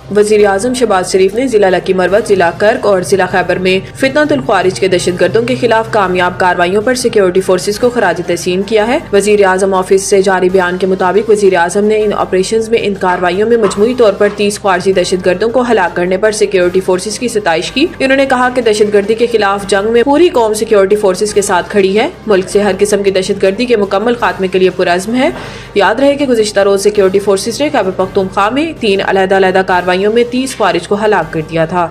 वजीर आजम शहबाज शरीफ ने जिला लकी मरवत, जिला कर्क और जिला खैबर में फितनतुल ख्वारिज के दहशतगर्दों के खिलाफ कामयाब कार्रवाइयों पर सिक्योरिटी फोर्सेज को खराज तहसीन किया है। वजीर आजम ऑफिस से जारी बयान के मुताबिक वजीर आजम ने इन ऑपरेशन में इन कार्रवाइयों में मजमूई तौर पर 30 ख्वारिजी दहशतगर्दों को हलाक करने पर सिक्योरिटी फोर्सेज की सताइश की। उन्होंने कहा कि दहशतगर्दी के खिलाफ जंग में पूरी कौम सिक्योरिटी फोर्सेज के साथ खड़ी है। मुल्क से हर किस्म की दहशतगर्दी के मुकम्मल खात्मे के लिए पुरअज़्म है। याद रहे कि गुज़िश्ता रोज सिक्योरिटी फोर्सेज ने खैबर पख्तूनख्वा में 3 अलग-अलग कार्रवाइयों में 30 ख्वारिज को हलाक कर दिया था।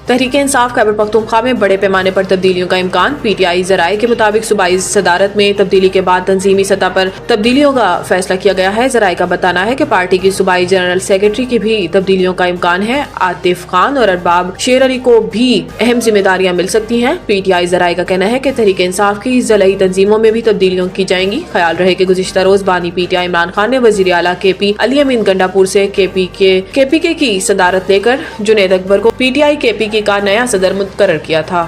तहरीके इंसाफ खैबर पख्तूनख्वा में बड़े पैमाने पर तब्दीलियों का इम्कान। पीटीआई ज़राए के मुताबिक सूबाई सदारत में तब्दीली के बाद तंजीमी सतह पर तब्दीलियों का फैसला किया गया है। ज़राए का बताना है कि पार्टी की सूबाई जनरल सेक्रेटरी की भी तब्दीलियों का इम्कान है। आतिफ खान और अरबाब शेर अली को भी अहम जिम्मेदारियां मिल सकती हैं। पीटीआई ज़राए का कहना है कि तहरीके इंसाफ की ज़िलाई तंजीमों में भी तब्दीलियों की जाएंगी। ख्याल रहे कि गुज़िश्ता रोज बानी पीटीआई इमरान खान ने वज़ीर आला KP अली अमीन गंडापुर से KPK की सदारत लेकर जुनैद अकबर को पीटीआई KPK का नया सदर मुकर्रर किया था।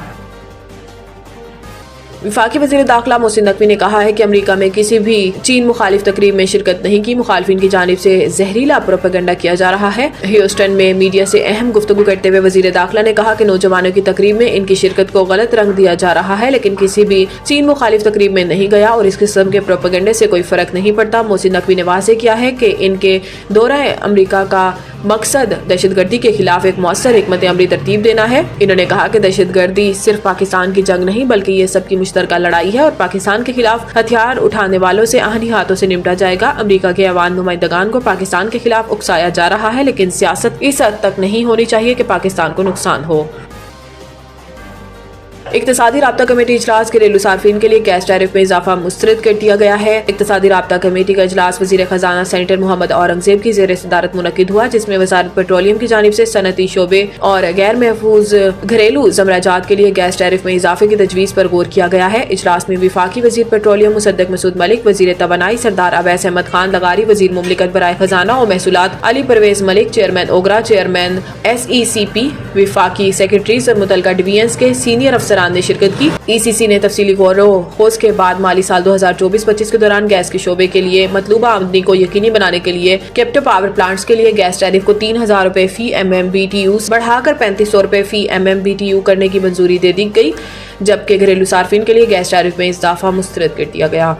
वफाकी वज़ीर दाखिला मोहसिन नकवी ने कहा है कि अमेरिका में किसी भी चीन मुखालिफ तकरीब में शिरकत नहीं की। मुखालिफिन की जानिब से जहरीला प्रोपेगेंडा किया जा रहा है। ह्यूस्टन में मीडिया से अहम गुफ्तगू करते हुए वज़ीर दाखिला ने कहा कि नौजवानों की तकरीब में इनकी शिरकत को गलत रंग दिया जा रहा है, लेकिन किसी भी चीन मुखालिफ तकरीब में नहीं गया और इस किस्म के प्रोपेगेंडे से कोई फर्क नहीं पड़ता। मोहसिन नकवी ने वाज़ेह किया है कि इनके दौरा अमरीका का मकसद दहशतगर्दी के खिलाफ एक मौसर हिकमत अमली तरतीब देना है। इन्होंने कहा कि दहशतगर्दी सिर्फ पाकिस्तान की जंग नहीं बल्कि ये सबकी मुश्तरका लड़ाई है और पाकिस्तान के खिलाफ हथियार उठाने वालों से आहनी हाथों से निपटा जाएगा। अमेरिका के अवान नुमाइंदगान को पाकिस्तान के खिलाफ उकसाया जा रहा है, लेकिन सियासत इस हद तक नहीं होनी चाहिए कि पाकिस्तान को नुकसान हो। इक्तिसादी राब्ता कमेटी इजलास घरेलू सार्फिन के लिए गैस टैरिफ में इजाफा मुस्तरद कर दिया गया है। इक्तिसादी राब्ता कमेटी का इजलास वजीर खजाना सेनेटर मोहम्मद औरंगजेब की ज़ेर सदारत मुनक्किद हुआ, जिसमें वजारत पेट्रोलियम की जानिब से सनती शोबे और गैर महफूज घरेलू ज़मराजात के लिए गैस टैरिफ में इजाफे की तजवीज़ पर गौर किया गया है। इजलास में वफाकी वजीर पेट्रोलियम मुसद्दक मसूद मलिक, वजीर तवानाई सरदार अवैस अहमद खान लगारी, वजीर मुमलिकत बराए खजाना और महसूलात Ali Parvez Malik, chairman OGRA, chairman SECP, वफाकी सेक्रेटरीज और मुतलका डिवीजन्स के सीनियर अफसरान ने शिरकत की। ECC ने तफसीली गौर खोज के बाद माली साल 2024-25 के दौरान गैस के शोबे के लिए मतलूबा आमदनी को यकीनी बनाने के लिए कैप्टिव पावर प्लांट्स के लिए गैस टैरिफ को 3000 रुपए फी MMBTU बढ़ाकर 3500 रुपए फी MMBTU करने की मंजूरी दे दी गई, जबकि घरेलू सार्फिन के लिए गैस टैरिफ में इजाफा मुस्तरद कर दिया गया।